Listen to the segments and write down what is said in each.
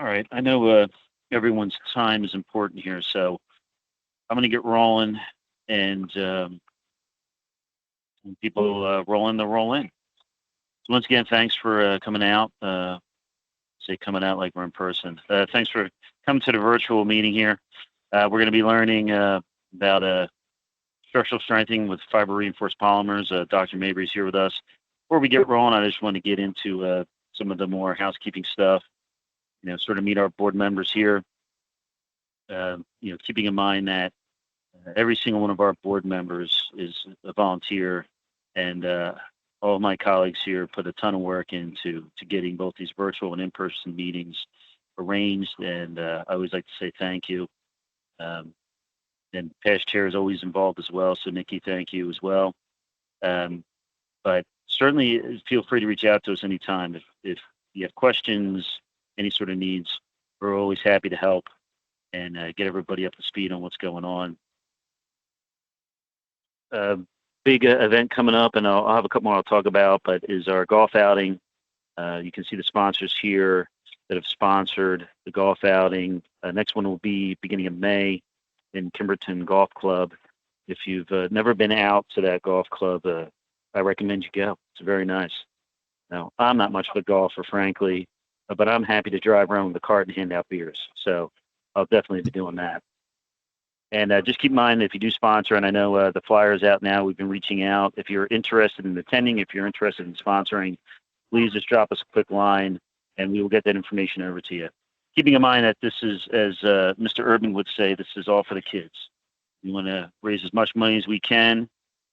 All right. I know everyone's time is important here, so I'm going to get rolling, and when people roll in, they'll roll in. So once again, thanks for coming out. Say coming out like we're in person. Thanks for coming to the virtual meeting here. We're going to be learning about structural strengthening with fiber reinforced polymers. Dr. Mabry is here with us. Before we get rolling, I just want to get into some of the more housekeeping stuff. Sort of meet our board members here. Keeping in mind that every single one of our board members is a volunteer, and all of my colleagues here put a ton of work into getting both these virtual and in-person meetings arranged. And I always like to say thank you. And past chair is always involved as well. So Nikki, thank you as well. But certainly feel free to reach out to us anytime if you have questions, any sort of needs. We're always happy to help and get everybody up to speed on what's going on. Big event coming up, and I'll have a couple more I'll talk about, but is our golf outing. You can see the sponsors here that have sponsored the golf outing. Next one will be beginning of May in Kimberton Golf Club. If you've never been out to that golf club, I recommend you go. It's very nice. Now, I'm not much of a golfer, frankly, but I'm happy to drive around with the cart and hand out beers. So I'll definitely be doing that. And just keep in mind, if you do sponsor, and I know the flyer is out now, we've been reaching out. If you're interested in attending, if you're interested in sponsoring, please just drop us a quick line, and we will get that information over to you. Keeping in mind that this is, as Mr. Urban would say, this is all for the kids. We want to raise as much money as we can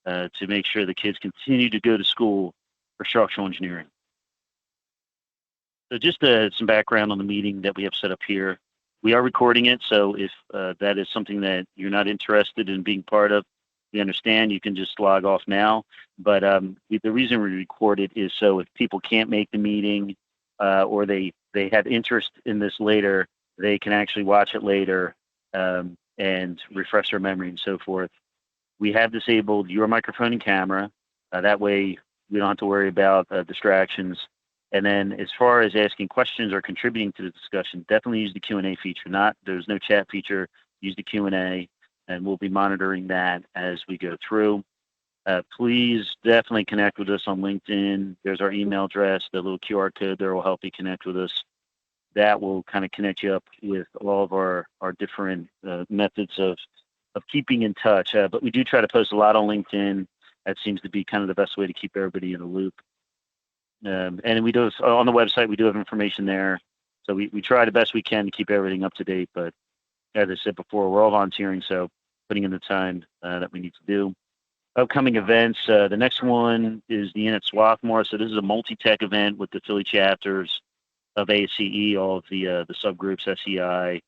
to make sure the kids continue to go to school for structural engineering. So just some background on the meeting that we have set up here. We are recording it, so if that is something that you're not interested in being part of, we understand. You can just log off now. But the reason we record it is so if people can't make the meeting or they have interest in this later, they can actually watch it later and refresh their memory and so forth. We have disabled your microphone and camera. That way we don't have to worry about distractions. And then as far as asking questions or contributing to the discussion, definitely use the Q&A feature. There's no chat feature. Use the Q&A, and we'll be monitoring that as we go through. Please definitely connect with us on LinkedIn. There's our email address, the little QR code there will help you connect with us. That will kind of connect you up with all of our different methods of keeping in touch. But we do try to post a lot on LinkedIn. That seems to be kind of the best way to keep everybody in the loop. And we do on the website, we do have information there. So we try the best we can to keep everything up to date. But as I said before, we're all volunteering, so putting in the time that we need to do. Upcoming events, the next one is the Inn at Swarthmore. So this is a multi-tech event with the Philly chapters of ASCE, all of the subgroups, SEI,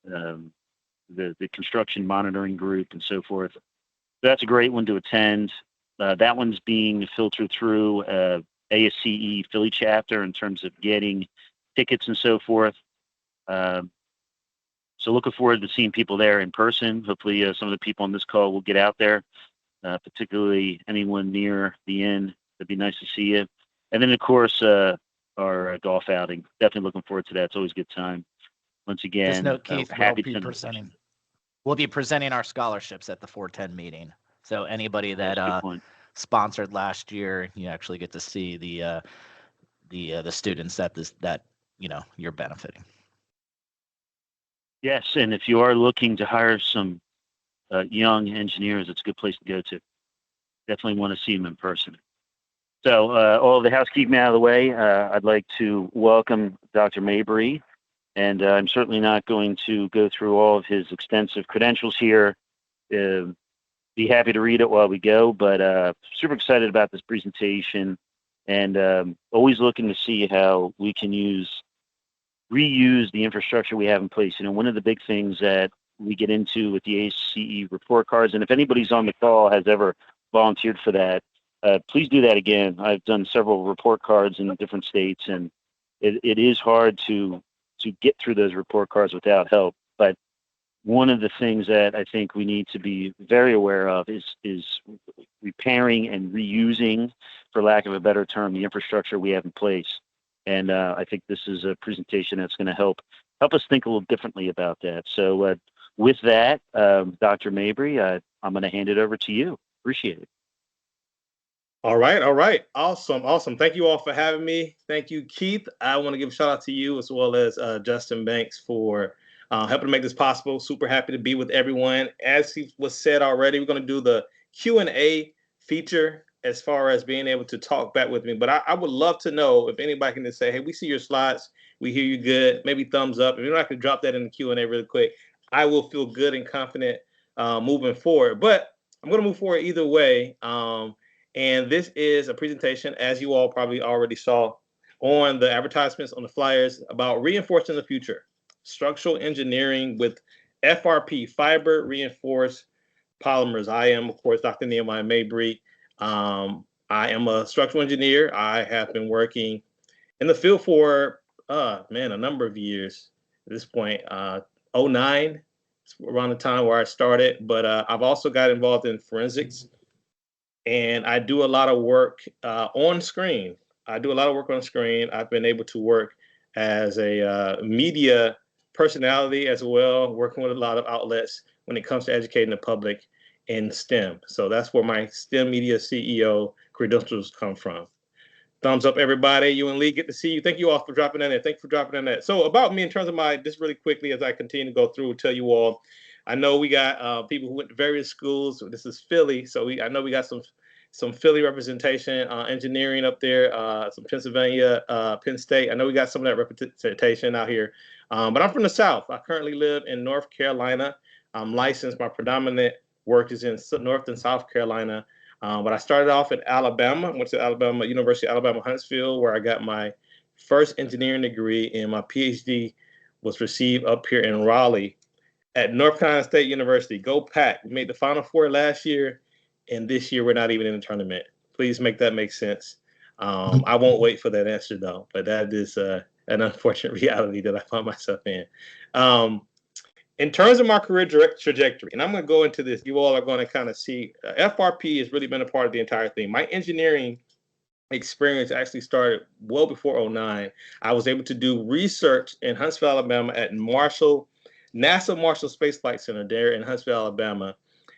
the construction monitoring group, and so forth. So that's a great one to attend. That one's being filtered through ASCE Philly chapter in terms of getting tickets and so forth. So looking forward to seeing people there in person. Hopefully some of the people on this call will get out there, particularly anyone near the inn. It'd be nice to see you. And then, of course, our golf outing. Definitely looking forward to that. It's always a good time. Once again, just note, Keith, happy we'll be presenting our scholarships at the 410 meeting. So anybody that sponsored last year, you actually get to see the students that you're benefiting. Yes, and if you are looking to hire some young engineers, it's a good place to go to. Definitely want to see them in person. So all of the housekeeping out of the way, I'd like to welcome Dr. Mabry, and I'm certainly not going to go through all of his extensive credentials here. Be happy to read it while we go, but super excited about this presentation, and always looking to see how we can reuse the infrastructure we have in place. One of the big things that we get into with the ACE report cards, and if anybody's on the call has ever volunteered for that, please do that again. I've done several report cards in different states, and it is hard to get through those report cards without help. But one of the things that I think we need to be very aware of is repairing and reusing, for lack of a better term, the infrastructure we have in place. And I think this is a presentation that's going to help us think a little differently about that. So with that, Dr. Mabry, I'm going to hand it over to you. Appreciate it. All right. Awesome. Thank you all for having me. Thank you, Keith. I want to give a shout out to you as well as Justin Banks for helping to make this possible. Super happy to be with everyone. As he was said already, we're going to do the Q&A feature as far as being able to talk back with me. But I would love to know if anybody can just say, hey, we see your slides. We hear you good. Maybe thumbs up. If you're not going to drop that in the Q&A really quick, I will feel good and confident moving forward. But I'm going to move forward either way. And this is a presentation, as you all probably already saw on the advertisements, on the flyers, about reinforcing the future, structural engineering with FRP, fiber reinforced polymers. I am, of course, Dr. Nehemiah Mabry. I am a structural engineer. I have been working in the field for, a number of years at this point. 09, around the time where I started, but I've also got involved in forensics. And I do a lot of work on screen. I've been able to work as a media personality as well, working with a lot of outlets when it comes to educating the public in STEM. So that's where my STEMedia CEO credentials come from. Thumbs up, everybody. You and Lee, get to see you. Thank you all for dropping in there. Thank you for dropping in there. So about me in terms of just really quickly as I continue to go through, tell you all, I know we got people who went to various schools. This is Philly, so I know we got some Philly representation, engineering up there, some Pennsylvania, Penn State. I know we got some of that representation out here. But I'm from the South. I currently live in North Carolina. I'm licensed. My predominant work is in North and South Carolina. But I started off at Alabama. Went to University of Alabama, Huntsville, where I got my first engineering degree, and my PhD was received up here in Raleigh at North Carolina State University. Go Pack! We made the Final Four last year, and this year we're not even in the tournament. Please make that make sense. I won't wait for that answer though, but that is an unfortunate reality that I found myself in. In terms of my career trajectory, and I'm going to go into this, you all are going to kind of see, FRP has really been a part of the entire thing. My engineering experience actually started well before 09. I was able to do research in Huntsville, Alabama at NASA Marshall Space Flight Center there in Huntsville, Alabama.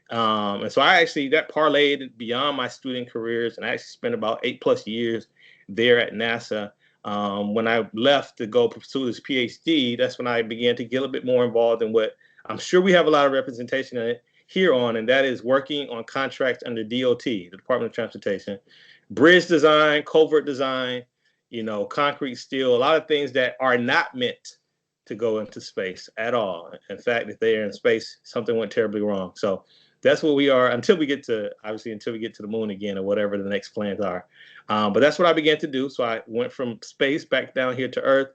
And so that parlayed beyond my student careers, and I actually spent about 8+ years there at NASA. When I left to go pursue this PhD, that's when I began to get a little bit more involved in what I'm sure we have a lot of representation in it here on, and that is working on contracts under DOT, the Department of Transportation, bridge design, culvert design, concrete, steel, a lot of things that are not meant to go into space at all. In fact, if they are in space, something went terribly wrong. So that's what we are until we get to the moon again or whatever the next plans are. But that's what I began to do. So I went from space back down here to Earth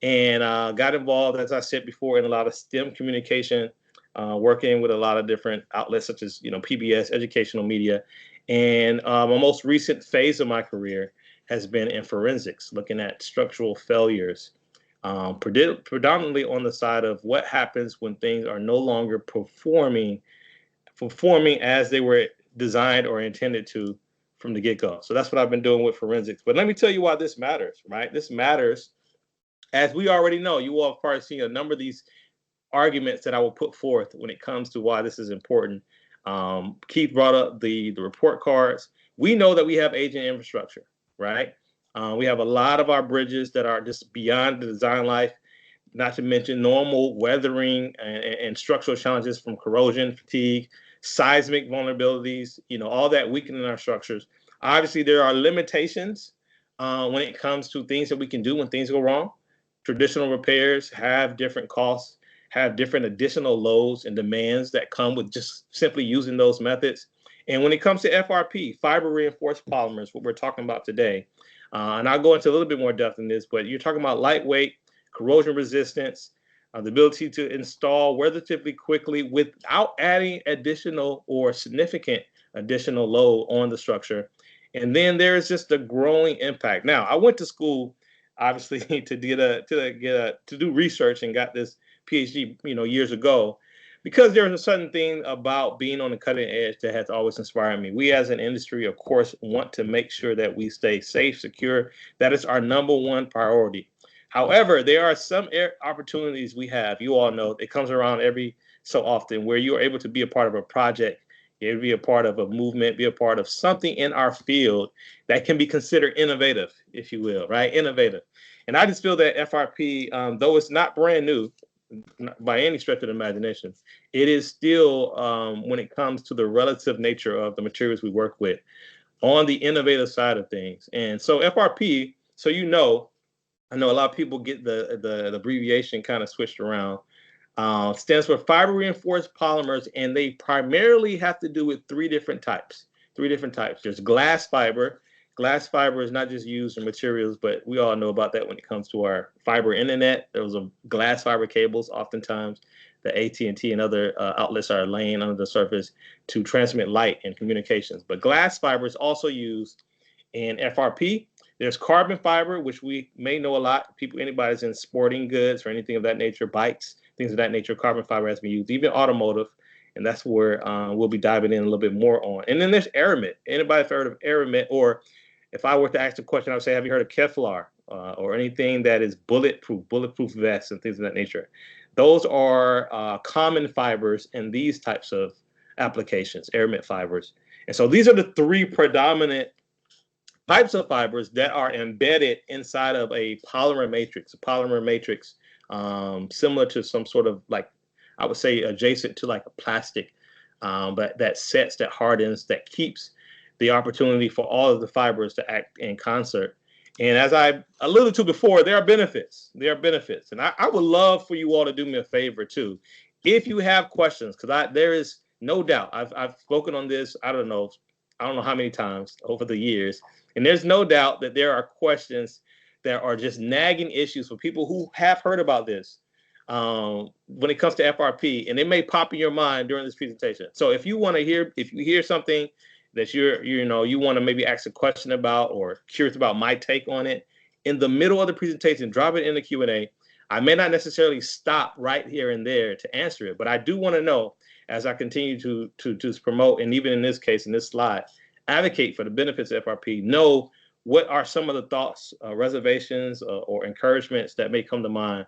and got involved, as I said before, in a lot of STEM communication, working with a lot of different outlets such as, PBS, educational media. And my most recent phase of my career has been in forensics, looking at structural failures, predominantly on the side of what happens when things are no longer performing as they were designed or intended to from the get-go. So that's what I've been doing with forensics. But let me tell you why this matters, right? This matters, as we already know. You all have probably seen a number of these arguments that I will put forth when it comes to why this is important. Keith brought up the report cards. We know that we have aging infrastructure, right? We have a lot of our bridges that are just beyond the design life, not to mention normal weathering and structural challenges from corrosion, fatigue, seismic vulnerabilities, all that weakening our structures. Obviously, there are limitations when it comes to things that we can do when things go wrong. Traditional repairs have different costs, have different additional loads and demands that come with just simply using those methods. And when it comes to FRP, fiber reinforced polymers, what we're talking about today, and I'll go into a little bit more depth in this, but you're talking about lightweight, corrosion resistance, the ability to install relatively quickly without adding additional or significant additional load on the structure. And then there's just a growing impact. Now, I went to school, obviously, to do research and got this PhD, years ago. because there's a certain thing about being on the cutting edge that has always inspired me. We as an industry, of course, want to make sure that we stay safe, secure. That is our number one priority. However, there are some opportunities we have. You all know it comes around every so often where you are able to be a part of a project, be a part of a movement, be a part of something in our field that can be considered innovative, if you will, right? Innovative. And I just feel that FRP, though it's not brand new, by any stretch of the imagination, it is still, when it comes to the relative nature of the materials we work with, on the innovative side of things. And so FRP, so I know a lot of people get the abbreviation kind of switched around, stands for fiber reinforced polymers, and they primarily have to do with three different types. There's glass fiber. Glass fiber is not just used in materials, but we all know about that when it comes to our fiber internet. There was a glass fiber cables. Oftentimes, the AT&T and other outlets are laying under the surface to transmit light and communications. But glass fiber is also used in FRP. There's carbon fiber, which we may know a lot. Anybody's in sporting goods or anything of that nature, bikes, things of that nature, carbon fiber has been used, even automotive. And that's where we'll be diving in a little bit more on. And then there's aramid. Anybody heard of aramid? Or if I were to ask the question, I would say, have you heard of Kevlar or anything that is bulletproof vests and things of that nature? Those are common fibers in these types of applications, aramid fibers. And so these are the three predominant types of fibers that are embedded inside of a polymer matrix. Similar to some sort of, like, I would say adjacent to like a plastic, but that sets, that hardens, that keeps the opportunity for all of the fibers to act in concert. And as I alluded to before, there are benefits. And I would love for you all to do me a favor too. If you have questions, because there is no doubt, I've spoken on this, I don't know how many times over the years, and there's no doubt that there are questions that are just nagging issues for people who have heard about this when it comes to FRP, and it may pop in your mind during this presentation. So if you hear something that you want to maybe ask a question about or curious about my take on it, in the middle of the presentation, drop it in the Q&A. I may not necessarily stop right here and there to answer it, but I do want to know, as I continue to promote, and even in this case, in this slide, advocate for the benefits of FRP, know what are some of the thoughts, reservations, or encouragements that may come to mind.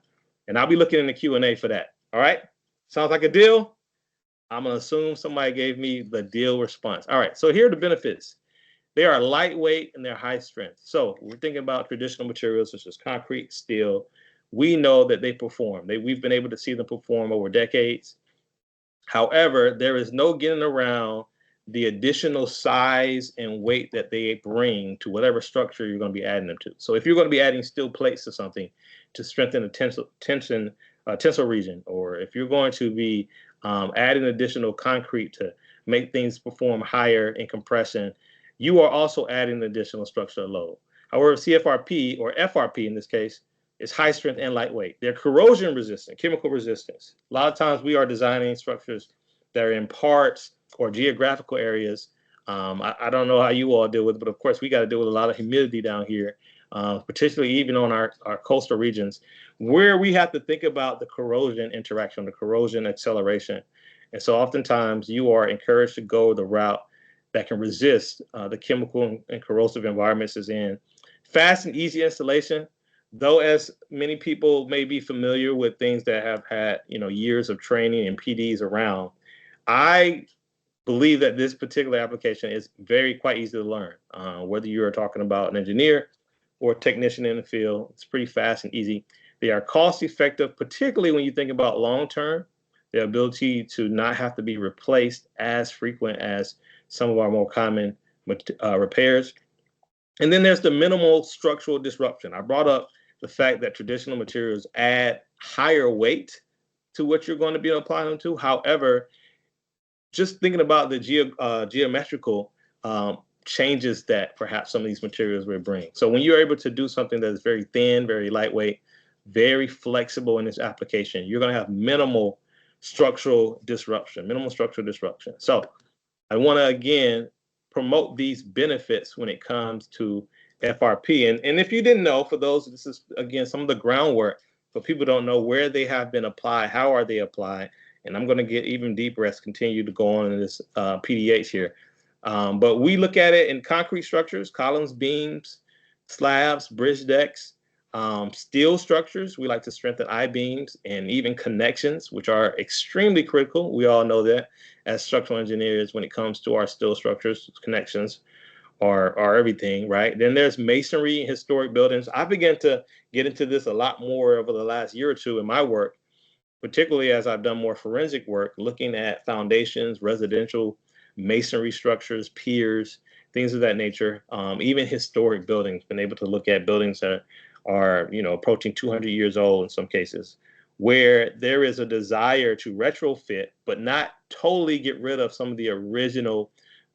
And I'll be looking in the Q&A for that. All right? Sounds like a deal? I'm going to assume somebody gave me the deal response. All right, so here are the benefits. They are lightweight and they're high strength. So we're thinking about traditional materials such as concrete, steel. We know that they perform. We've been able to see them perform over decades. However, there is no getting around the additional size and weight that they bring to whatever structure you're going to be adding them to. So if you're going to be adding steel plates to something to strengthen the tensile region, or if you're going to be adding additional concrete to make things perform higher in compression, you are also adding additional structural load. However, CFRP, or FRP in this case, is high strength and lightweight. They're corrosion resistant, chemical resistance. A lot of times we are designing structures that are in parts or geographical areas. I don't know how you all deal with it, but of course we got to deal with a lot of humidity down here, particularly even on our coastal regions, where we have to think about the corrosion interaction, the corrosion acceleration. And so oftentimes you are encouraged to go the route that can resist the chemical and corrosive environments it's in. Fast and easy installation, though, as many people may be familiar with things that have had years of training and PDs around, I believe that this particular application is quite easy to learn. Whether you're talking about an engineer or a technician in the field, it's pretty fast and easy. They are cost effective, particularly when you think about long term, the ability to not have to be replaced as frequent as some of our more common repairs. And then there's the minimal structural disruption. I brought up the fact that traditional materials add higher weight to what you're going to be applying them to. However, just thinking about the geometrical changes that perhaps some of these materials will bring. So when you're able to do something that is very thin, very lightweight, very flexible in this application, you're going to have minimal structural disruption. So I want to, again, promote these benefits when it comes to FRP. And if you didn't know, for those, this is, again, some of the groundwork, but people don't know where they have been applied, how are they applied, And I'm going to get even deeper as continue to go on in this PDH here. But we look at it in concrete structures, columns, beams, slabs, bridge decks, steel structures. We like to strengthen I-beams and even connections, which are extremely critical. We all know that as structural engineers, when it comes to our steel structures, connections are everything, right? Then there's masonry and historic buildings. I began to get into this a lot more over the last year or two in my work, particularly as I've done more forensic work, looking at foundations, residential masonry structures, piers, things of that nature, even historic buildings. Been able to look at buildings that are, approaching 200 years old in some cases, where there is a desire to retrofit, but not totally get rid of some of the original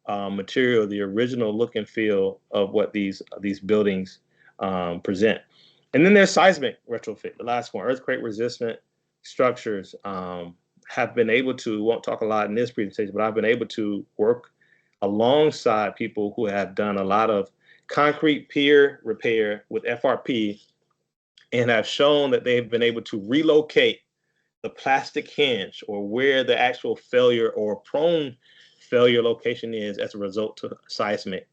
material, the original look and feel of what these buildings present. And then there's seismic retrofit, the last one, earthquake resistant structures. Have been able to, won't talk a lot in this presentation, but I've been able to work alongside people who have done a lot of concrete pier repair with FRP and have shown that they've been able to relocate the plastic hinge or where the actual failure or prone failure location is as a result of seismic.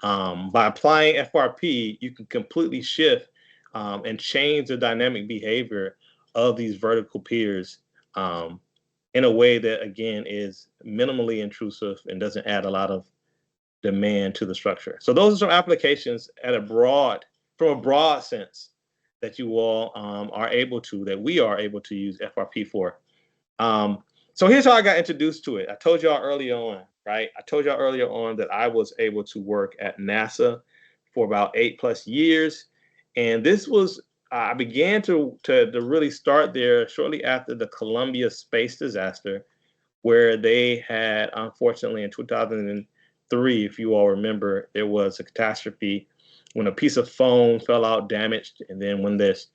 By applying FRP, you can completely shift and change the dynamic behavior of these vertical piers in a way that, again, is minimally intrusive and doesn't add a lot of demand to the structure. So those are some applications from a broad sense that you all that we are able to use FRP for. So here's how I got introduced to it. I told y'all earlier on, right? I told y'all earlier on that I was able to work at NASA for about 8+ years. And this was, I began to really start there shortly after the Columbia space disaster, where they had, unfortunately, in 2003, if you all remember, there was a catastrophe when a piece of foam fell out damaged. And then when this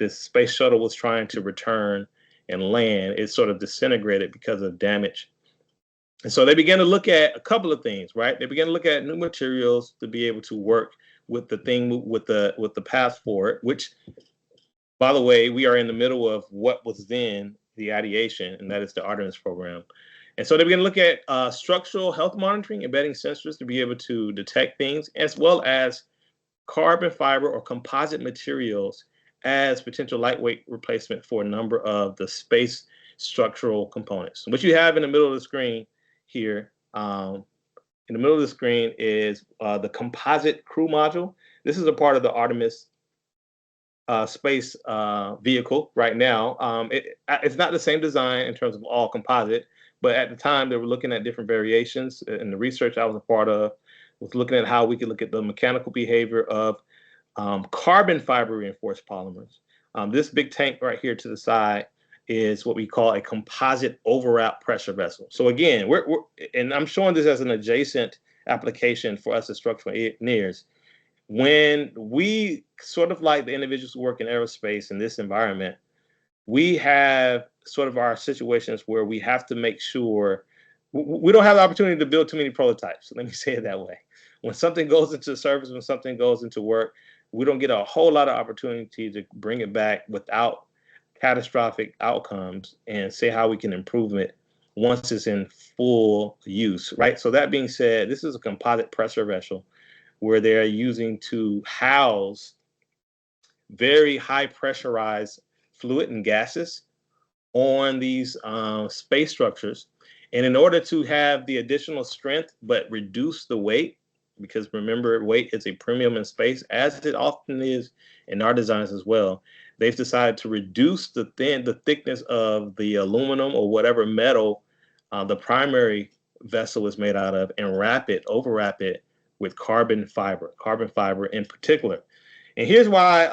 space shuttle was trying to return and land, it sort of disintegrated because of damage. And so they began to look at a couple of things, right? They began to look at new materials to be able to work with the path forward, which, by the way, we are in the middle of what was then the ideation, and that is the Artemis program. And so they began to look at structural health monitoring, embedding sensors to be able to detect things, as well as carbon fiber or composite materials as potential lightweight replacement for a number of the space structural components. What you have in the middle of the screen here, in the middle of the screen is the composite crew module. This is a part of the Artemis space vehicle right now. It's not the same design in terms of all composite, but at the time they were looking at different variations. And the research I was a part of was looking at how we could look at the mechanical behavior of carbon fiber reinforced polymers. This big tank right here to the side is what we call a composite overwrap pressure vessel. So again, and I'm showing this as an adjacent application for us as structural engineers. When we sort of like the individuals who work in aerospace in this environment, we have sort of our situations where we have to make sure we don't have the opportunity to build too many prototypes. Let me say it that way. When something goes into service, when something goes into work, we don't get a whole lot of opportunity to bring it back without catastrophic outcomes and say how we can improve it once it's in full use, right? So that being said, this is a composite pressure vessel where they're using to house very high pressurized fluid and gases on these space structures. And in order to have the additional strength but reduce the weight, because remember, weight is a premium in space, as it often is in our designs as well, they've decided to reduce the thickness of the aluminum or whatever metal the primary vessel is made out of, and overwrap it with carbon fiber in particular. And here's why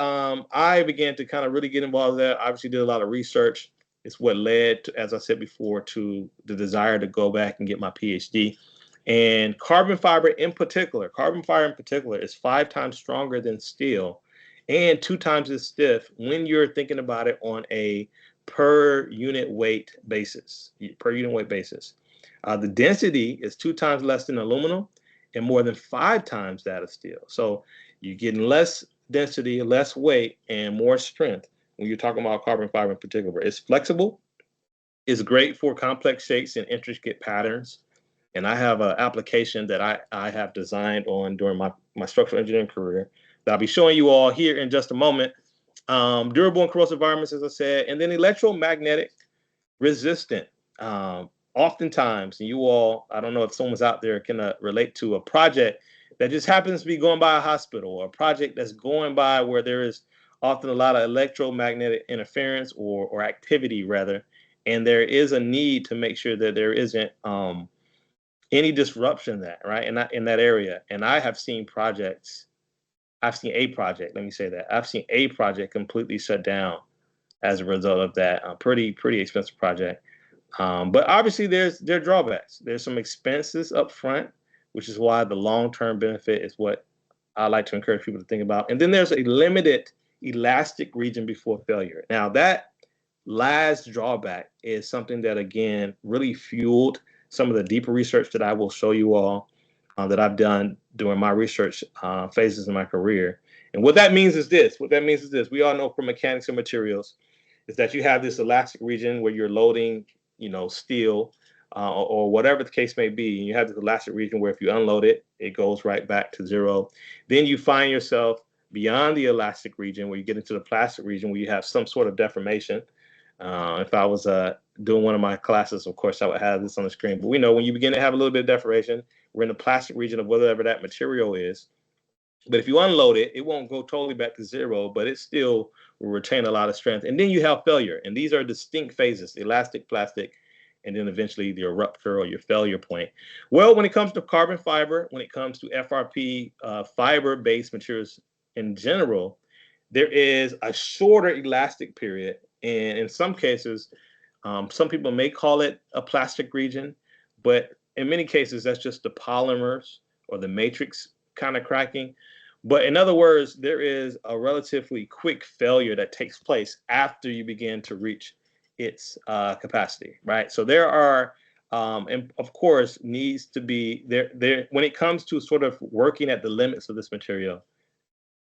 I began to kind of really get involved in that. Obviously did a lot of research. It's what led to, as I said before, to the desire to go back and get my PhD. And carbon fiber in particular is 5 times stronger than steel and 2 times as stiff when you're thinking about it on a per unit weight basis. The density is 2 times less than aluminum and more than 5 times that of steel. So you're getting less density, less weight, and more strength when you're talking about carbon fiber in particular. It's flexible. It's great for complex shapes and intricate patterns. And I have an application that I have designed on during my structural engineering career that I'll be showing you all here in just a moment. Durable and corrosive environments, as I said, and then electromagnetic resistant. Oftentimes, and you all, I don't know if someone's out there can relate to a project that just happens to be going by a hospital, or a project that's going by where there is often a lot of electromagnetic interference or activity rather, and there is a need to make sure that there isn't any disruption in that, right? And in that area. And I have seen projects, I've seen a project, let me say that. I've seen a project completely shut down as a result of that. Pretty expensive project. But obviously there are drawbacks. There's some expenses up front, which is why the long-term benefit is what I like to encourage people to think about. And then there's a limited elastic region before failure. Now that last drawback is something that, again, really fueled some of the deeper research that I will show you all that I've done during my research phases in my career. And what that means is this. We all know from mechanics and materials is that you have this elastic region where you're loading, steel or whatever the case may be. And you have this elastic region where if you unload it, it goes right back to zero. Then you find yourself beyond the elastic region where you get into the plastic region where you have some sort of deformation. If I was doing one of my classes, of course, I would have this on the screen. But we know when you begin to have a little bit of deformation, we're in the plastic region of whatever that material is. But if you unload it, it won't go totally back to zero, but it still will retain a lot of strength. And then you have failure. And these are distinct phases: elastic, plastic, and then eventually the rupture or your failure point. Well, when it comes to carbon fiber, when it comes to FRP fiber-based materials in general, there is a shorter elastic period. And in some cases, some people may call it a plastic region, but in many cases, that's just the polymers or the matrix kind of cracking. But in other words, there is a relatively quick failure that takes place after you begin to reach its capacity, right? So there are, and of course, needs to be there when it comes to sort of working at the limits of this material.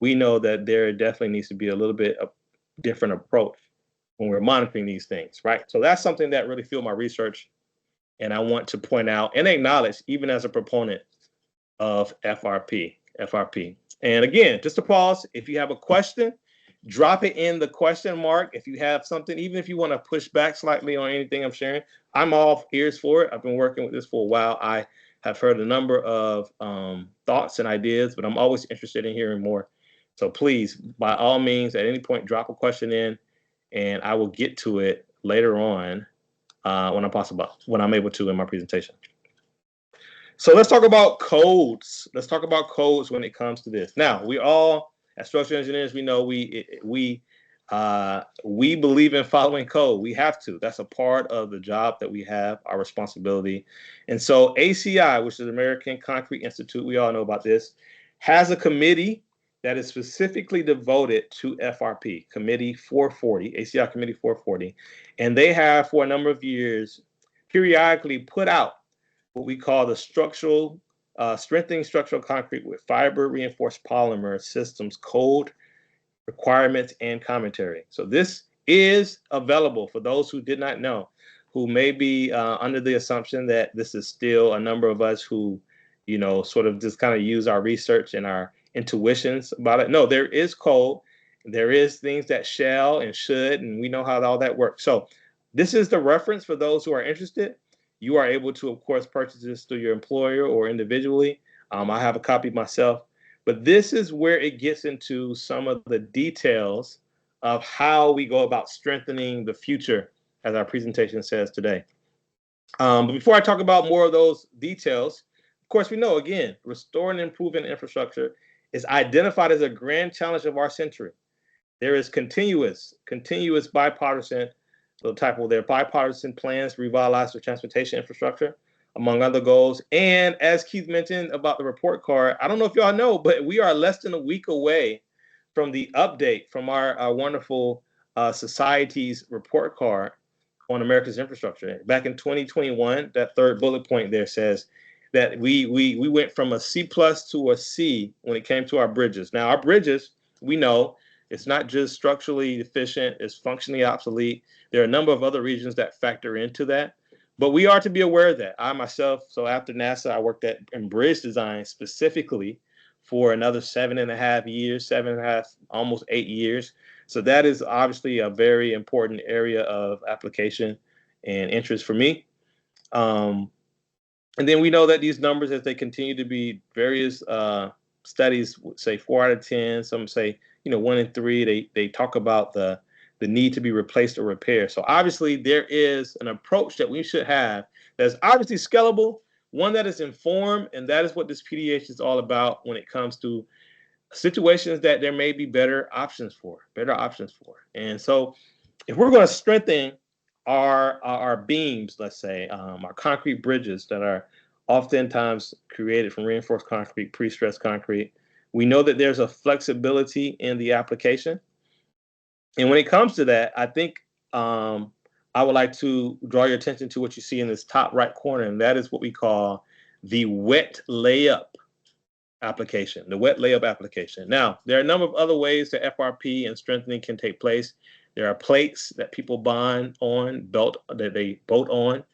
We know that there definitely needs to be a little bit of different approach when we're monitoring these things, right? So that's something that really fueled my research, and I want to point out and acknowledge, even as a proponent of FRP. And again, just to pause, if you have a question, drop it in the question mark. If you have something, even if you want to push back slightly on anything I'm sharing, I'm all ears for it. I've been working with this for a while. I have heard a number of thoughts and ideas, but I'm always interested in hearing more. So please, by all means, at any point, drop a question in, and I will get to it later on when I'm able to in my presentation. So let's talk about codes. Let's talk about codes when it comes to this. Now, we all, as structural engineers, we know we believe in following code. We have to. That's a part of the job that we have, our responsibility. And so ACI, which is American Concrete Institute, we all know about this, has a committee that is specifically devoted to FRP, Committee 440, ACI Committee 440. And they have, for a number of years, periodically put out what we call the strengthening structural concrete with fiber reinforced polymer systems code requirements and commentary. So this is available for those who did not know, who may be under the assumption that this is still a number of us who, sort of just kind of use our research and our intuitions about it. No, there is code. There is things that shall and should, and we know how all that works. So this is the reference for those who are interested. You are able to, of course, purchase this through your employer or individually. I have a copy myself. But this is where it gets into some of the details of how we go about strengthening the future, as our presentation says today. But before I talk about more of those details, of course, we know, again, restoring and improving infrastructure is identified as a grand challenge of our century. There is continuous bipartisan, so typo there, bipartisan plans to revitalize the transportation infrastructure, among other goals. And as Keith mentioned about the report card, I don't know if y'all know, but we are less than a week away from the update from our wonderful society's report card on America's infrastructure. Back in 2021, that third bullet point there says that we went from a C+ to a C when it came to our bridges. Now, our bridges, we know, It's not just structurally deficient, it's functionally obsolete. There are a number of other reasons that factor into that. But we are to be aware of that. I myself, so after NASA, I worked in bridge design specifically for another 7.5 years, 7.5, almost 8 years. So that is obviously a very important area of application and interest for me. And then we know that these numbers, as they continue to be various studies, say 4 out of 10, some say 1 in 3. They talk about the need to be replaced or repaired. So obviously there is an approach that we should have that's obviously scalable, one that is informed, and that is what this PDH is all about when it comes to situations that there may be better options for. And so if we're going to strengthen our beams, let's say, our concrete bridges that are oftentimes created from reinforced concrete, pre-stressed concrete, we know that there's a flexibility in the application. And when it comes to that, I think I would like to draw your attention to what you see in this top right corner, and that is what we call the wet layup application, Now, there are a number of other ways that FRP and strengthening can take place. There are plates that people bond on, that they bolt on,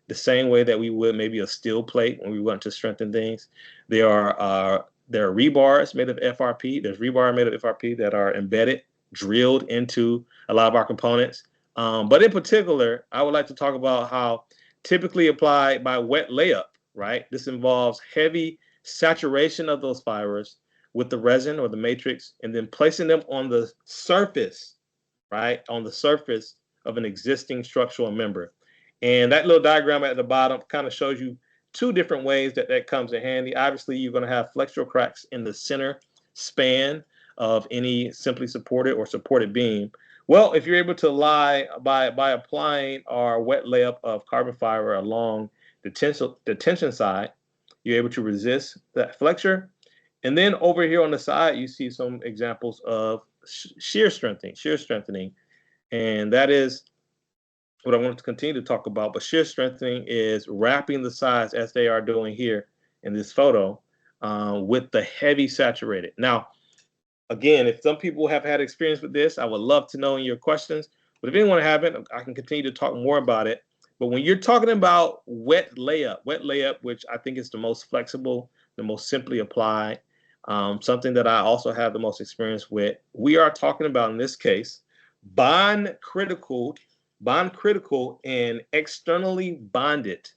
the same way that we would maybe a steel plate when we want to strengthen things. There are rebars made of FRP. There's rebar made of FRP that are embedded, drilled into a lot of our components. But in particular, I would like to talk about how typically applied by wet layup, right? This involves heavy saturation of those fibers with the resin or the matrix, and then placing them on the surface, right? On the surface of an existing structural member. And that little diagram at the bottom kind of shows you two different ways that comes in handy. Obviously, you're going to have flexural cracks in the center span of any simply supported or supported beam. Well, if you're able to lie by applying our wet layup of carbon fiber along the tension side, you're able to resist that flexure. And then over here on the side, you see some examples of shear strengthening. And that is what I want to continue to talk about. But shear strengthening is wrapping the sides, as they are doing here in this photo, with the heavy saturated. Now, again, if some people have had experience with this, I would love to know in your questions. But if anyone haven't, I can continue to talk more about it. But when you're talking about wet layup, which I think is the most flexible, the most simply applied, something that I also have the most experience with, we are talking about, in this case, bond critical and externally bonded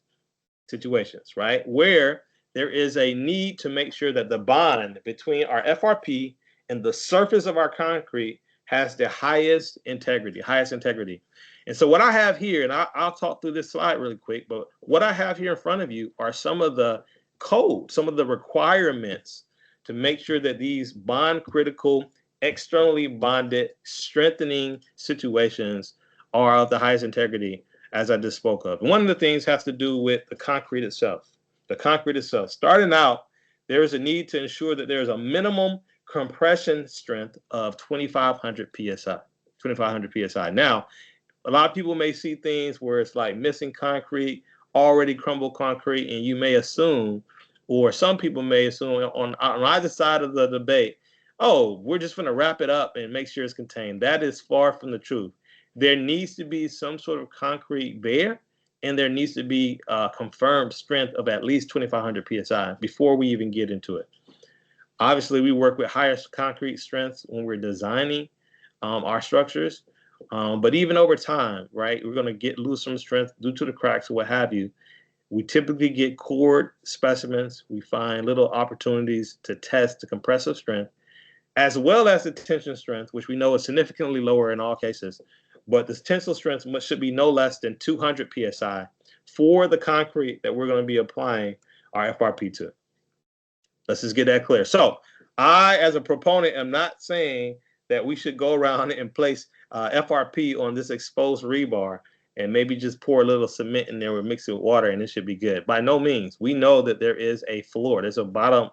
situations, right? Where there is a need to make sure that the bond between our FRP and the surface of our concrete has the highest integrity. And so what I have here, and I'll talk through this slide really quick, but what I have here in front of you are some of the code, some of the requirements to make sure that these bond critical, externally bonded, strengthening situations are of the highest integrity, as I just spoke of. One of the things has to do with the concrete itself. Starting out, there is a need to ensure that there is a minimum compression strength of 2,500 psi. Now, a lot of people may see things where it's like missing concrete, already crumbled concrete, and you may assume, or some people may assume on either side of the debate, oh, we're just going to wrap it up and make sure it's contained. That is far from the truth. There needs to be some sort of concrete there, and there needs to be a confirmed strength of at least 2,500 psi before we even get into it. Obviously, we work with higher concrete strengths when we're designing our structures. But even over time, right, we're going to lose some strength due to the cracks or what have you. We typically get cored specimens. We find little opportunities to test the compressive strength, as well as the tension strength, which we know is significantly lower in all cases. But the tensile strength should be no less than 200 psi for the concrete that we're going to be applying our FRP to. Let's just get that clear. So I, as a proponent, am not saying that we should go around and place FRP on this exposed rebar and maybe just pour a little cement in there or mix it with water and it should be good. By no means. We know that there is a floor. There's a bottom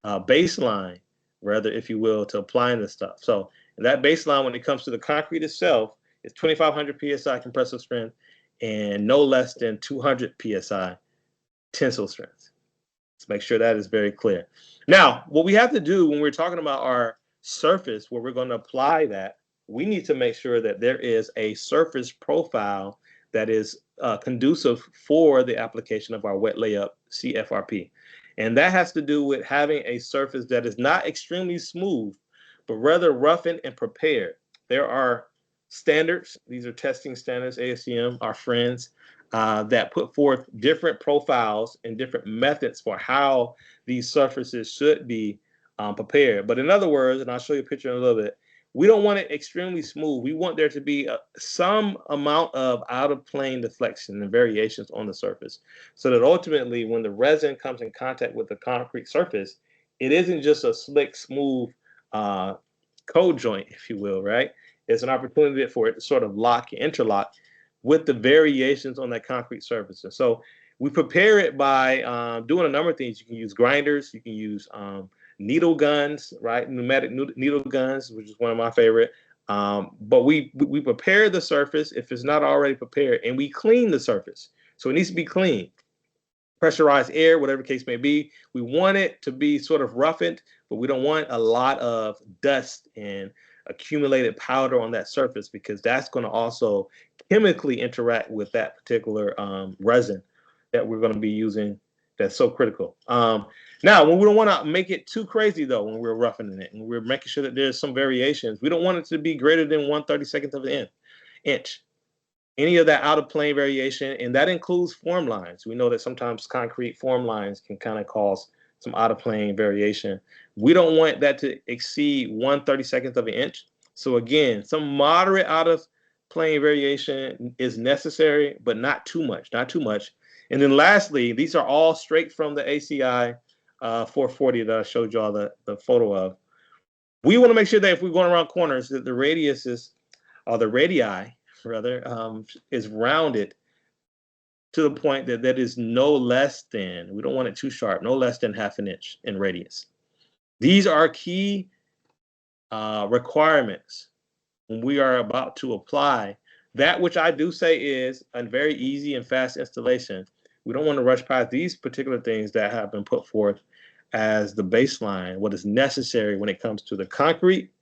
baseline, rather, if you will, to applying this stuff. So that baseline, when it comes to the concrete itself, is 2,500 psi compressive strength and no less than 200 psi tensile strength. Let's make sure that is very clear. Now, what we have to do when we're talking about our surface where we're going to apply that, we need to make sure that there is a surface profile that is conducive for the application of our wet layup CFRP. And that has to do with having a surface that is not extremely smooth, but rather roughened and prepared. There are standards. These are testing standards, ASTM, our friends, that put forth different profiles and different methods for how these surfaces should be prepared. But in other words, and I'll show you a picture in a little bit, we don't want it extremely smooth. We want there to be some amount of out of plane deflection and variations on the surface, so that ultimately when the resin comes in contact with the concrete surface, it isn't just a slick, smooth code joint, if you will, right? It's an opportunity for it to sort of interlock with the variations on that concrete surface. And so we prepare it by doing a number of things. You can use grinders, you can use needle guns, right? Pneumatic needle guns, which is one of my favorite. But we prepare the surface if it's not already prepared, and we clean the surface. So it needs to be clean. Pressurized air, whatever the case may be. We want it to be sort of roughened, but we don't want a lot of dust and accumulated powder on that surface, because that's going to also chemically interact with that particular resin that we're going to be using. That's so critical. Now, when we don't want to make it too crazy, though, when we're roughening it and we're making sure that there's some variations, we don't want it to be greater than 1/32 of an inch. Any of that out of plane variation, and that includes form lines. We know that sometimes concrete form lines can kind of cause some out of plane variation. We don't want that to exceed 1/32 of an inch. So again, some moderate out of plane variation is necessary, but not too much, not too much. And then lastly, these are all straight from the ACI 440 that I showed y'all the photo of. We want to make sure that if we're going around corners, that the radius is, or the radii rather, is rounded to the point that that is no less than, we don't want it too sharp, no less than 1/2 inch in radius. These are key requirements when we are about to apply that, which I do say is a very easy and fast installation. We don't want to rush past these particular things that have been put forth as the baseline, what is necessary when it comes to the concrete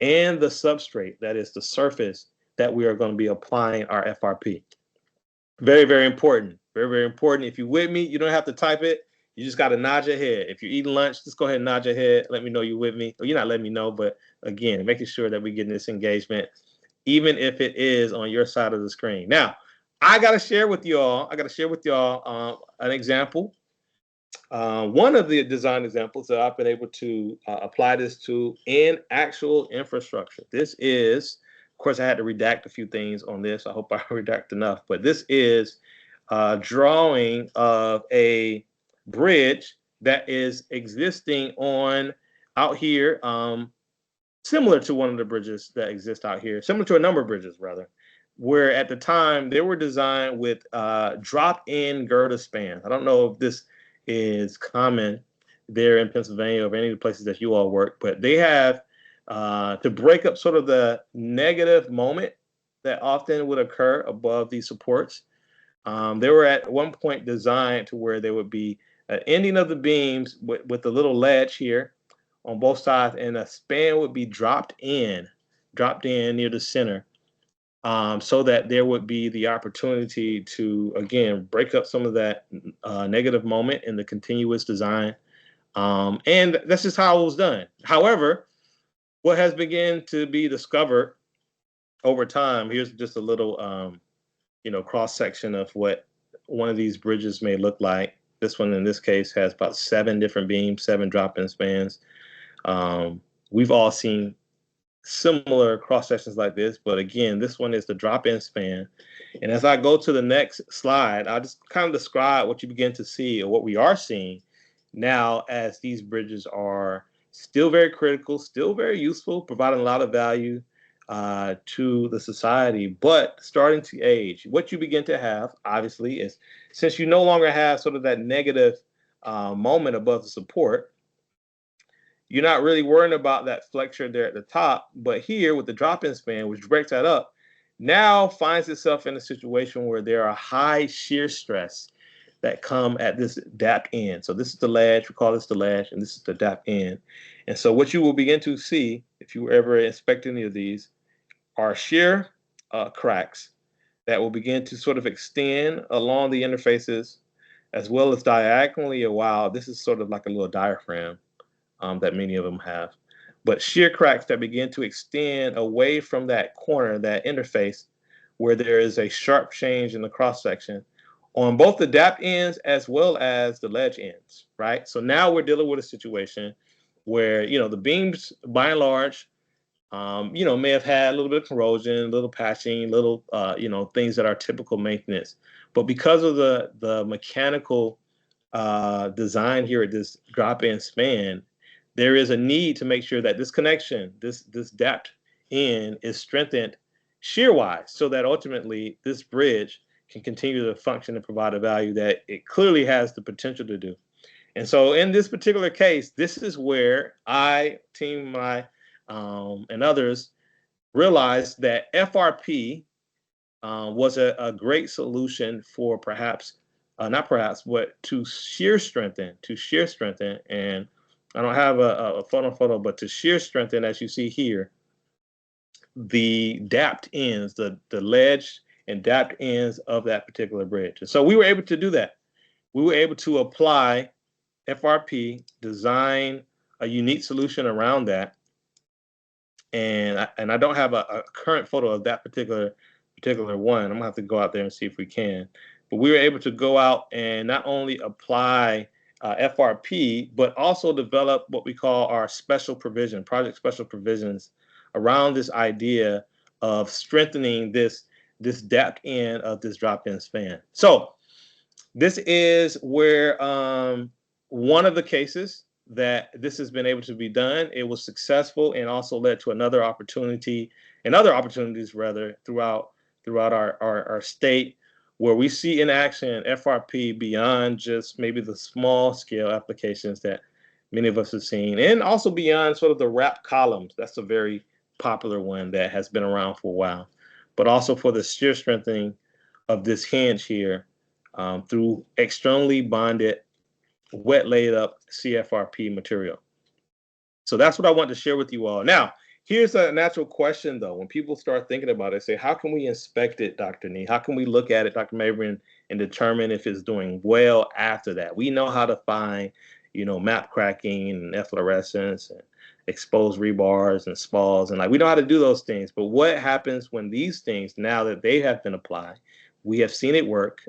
and the substrate, that is the surface that we are going to be applying our FRP. Very, very important. Very, very important. If you're with me, you don't have to type it. You just got to nod your head. If you're eating lunch, just go ahead and nod your head. Let me know you're with me. Or you're not letting me know, but again, making sure that we get this engagement, even if it is on your side of the screen. Now, I got to share with y'all an example. One of the design examples that I've been able to apply this to in actual infrastructure. This is, of course, I had to redact a few things on this. I hope I redact enough, but this is a drawing of a bridge that is existing out here, similar to one of the bridges that exist out here, similar to a number of bridges, rather, where at the time they were designed with drop-in girder spans. I don't know if this is common there in Pennsylvania or any of the places that you all work, but they have to break up sort of the negative moment that often would occur above these supports. They were at one point designed to where there would be an ending of the beams with a little ledge here on both sides, and a span would be dropped in near the center, so that there would be the opportunity to, again, break up some of that negative moment in the continuous design. And that's just how it was done. However, what has begun to be discovered over time, here's just a little, cross section of what one of these bridges may look like. This one, in this case, has about 7 different beams, 7 drop-in spans. We've all seen similar cross sections like this, but again, this one is the drop-in span. And as I go to the next slide, I'll just kind of describe what you begin to see, or what we are seeing now, as these bridges are still very critical, still very useful, providing a lot of value to the society, but starting to age. What you begin to have, obviously, is, since you no longer have sort of that negative moment above the support, you're not really worrying about that flexure there at the top. But here with the drop-in span, which breaks that up, now finds itself in a situation where there are high shear stress that come at this DAP end. So this is the ledge, we call this the ledge, and this is the DAP end. And so what you will begin to see if you ever inspect any of these, are shear cracks that will begin to sort of extend along the interfaces as well as diagonally. Wow, this is sort of like a little diaphragm that many of them have. But shear cracks that begin to extend away from that corner, that interface, where there is a sharp change in the cross section on both the dap ends as well as the ledge ends, right? So now we're dealing with a situation where, the beams, by and large, may have had a little bit of corrosion, a little patching, little, things that are typical maintenance. But because of the mechanical design here at this drop-in span, there is a need to make sure that this connection, this depth in, is strengthened shear-wise, so that ultimately this bridge can continue to function and provide a value that it clearly has the potential to do. And so in this particular case, this is where I, and others realized that FRP was a great solution for but to shear strengthen. And I don't have a photo, but to shear strengthen, as you see here, the dapped ends, the ledge and dapped ends of that particular bridge. And so we were able to do that. We were able to apply FRP, design a unique solution around that. And I don't have a current photo of that particular one. I'm gonna have to go out there and see if we can. But we were able to go out and not only apply FRP, but also develop what we call our project special provisions around this idea of strengthening this depth end of this drop-in span. So this is where one of the cases that this has been able to be done. It was successful and also led to other opportunities rather throughout our state, where we see in action FRP beyond just maybe the small scale applications that many of us have seen, and also beyond sort of the wrap columns. That's a very popular one that has been around for a while, but also for the shear strengthening of this hinge here through externally bonded, wet laid up CFRP material. So that's what I want to share with you all. Now, here's a natural question, though. When people start thinking about it, say, how can we inspect it, Dr. Nee? How can we look at it, Dr. Mabry, and determine if it's doing well after that? We know how to find, map cracking and efflorescence and exposed rebars and spalls. And we know how to do those things. But what happens when these things, now that they have been applied, we have seen it work,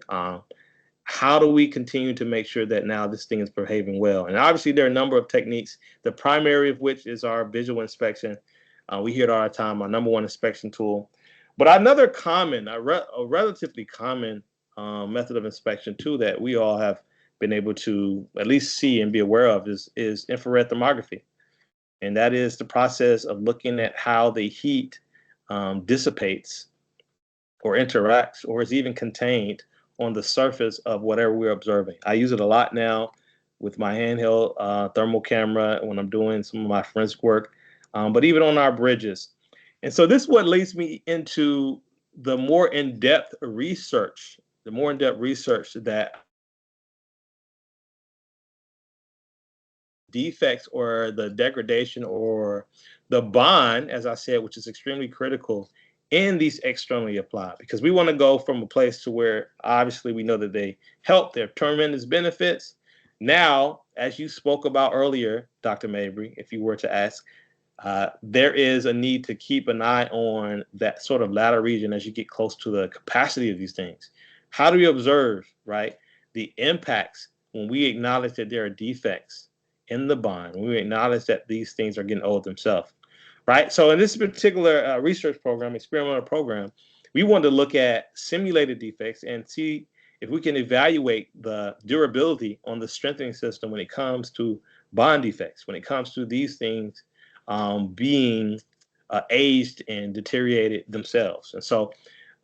how do we continue to make sure that now this thing is behaving well? And obviously there are a number of techniques, the primary of which is our visual inspection. We hear it all the time, our number one inspection tool. But another relatively common method of inspection too that we all have been able to at least see and be aware of is infrared thermography. And that is the process of looking at how the heat dissipates or interacts or is even contained on the surface of whatever we're observing. I use it a lot now with my handheld thermal camera when I'm doing some of my forensic work, but even on our bridges. And so this is what leads me into the more in-depth research that defects or the degradation or the bond, as I said, which is extremely critical in these externally applied, because we want to go from a place to where obviously we know that they help, their tremendous benefits. Now, as you spoke about earlier, Dr. Mabry, if you were to ask, there is a need to keep an eye on that sort of latter region as you get close to the capacity of these things. How do we observe, right, the impacts when we acknowledge that there are defects in the bond, when we acknowledge that these things are getting old themselves? Right. So in this particular research program, experimental program, we wanted to look at simulated defects and see if we can evaluate the durability on the strengthening system when it comes to bond defects, when it comes to these things being aged and deteriorated themselves. And so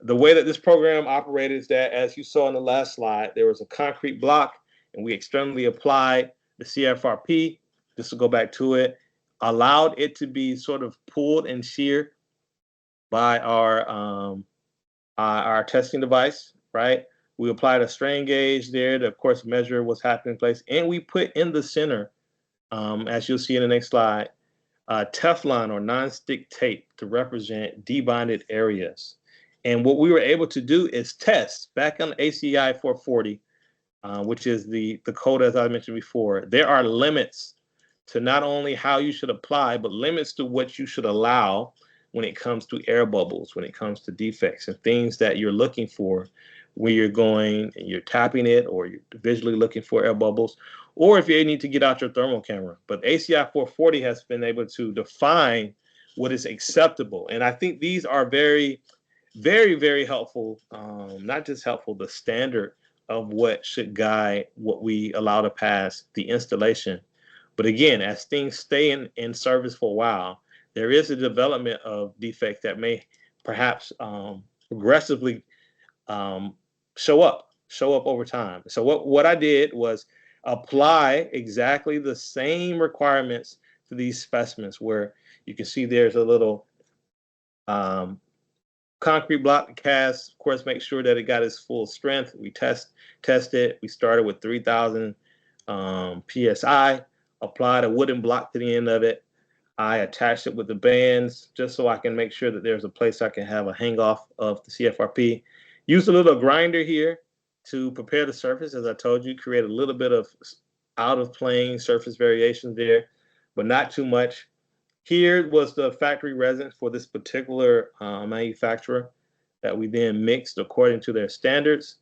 the way that this program operated is that, as you saw in the last slide, there was a concrete block and we externally applied the CFRP. Just to go back to it, allowed it to be sort of pulled and sheared by our testing device, right? We applied a strain gauge there to, of course, measure what's happening in place. And we put in the center, as you'll see in the next slide, Teflon or nonstick tape to represent debonded areas. And what we were able to do is test back on SEI 440, which is the code as I mentioned before. There are limits to not only how you should apply, but limits to what you should allow when it comes to air bubbles, when it comes to defects and things that you're looking for when you're going and you're tapping it or you're visually looking for air bubbles, or if you need to get out your thermal camera. But ACI 440 has been able to define what is acceptable. And I think these are very, very, very helpful, not just helpful, the standard of what should guide what we allow to pass the installation. But again, as things stay in service for a while, there is a development of defects that may perhaps progressively show up over time. So what I did was apply exactly the same requirements to these specimens, where you can see there's a little concrete block cast. Of course, make sure that it got its full strength. We test it. We started with 3,000 psi. Applied a wooden block to the end of it. I attached it with the bands just so I can make sure that there's a place I can have a hang off of the CFRP. Use a little grinder here to prepare the surface. As I told you, create a little bit of out of plane surface variation there, but not too much. Here was the factory resin for this particular manufacturer that we then mixed according to their standards.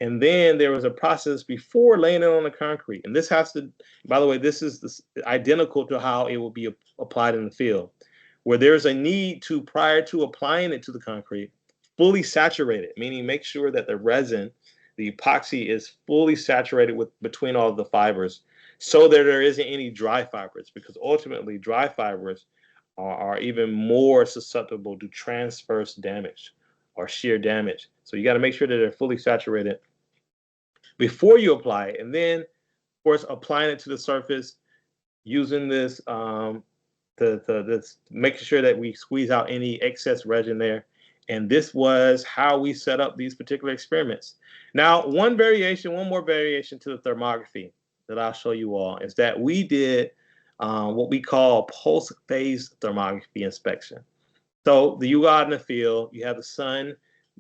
And then there was a process before laying it on the concrete. And this has to, by the way, this is identical to how it will be applied in the field, where there's a need to, prior to applying it to the concrete, fully saturate it, meaning make sure that the resin, the epoxy, is fully saturated with between all of the fibers so that there isn't any dry fibers, because ultimately dry fibers are even more susceptible to transverse damage or shear damage. So you got to make sure that they're fully saturated before you apply it. And then, of course, applying it to the surface using this, making sure that we squeeze out any excess resin there. And this was how we set up these particular experiments. Now, one more variation to the thermography that I'll show you all is that we did what we call post-phase thermography inspection. So you go out in the field, you have the sun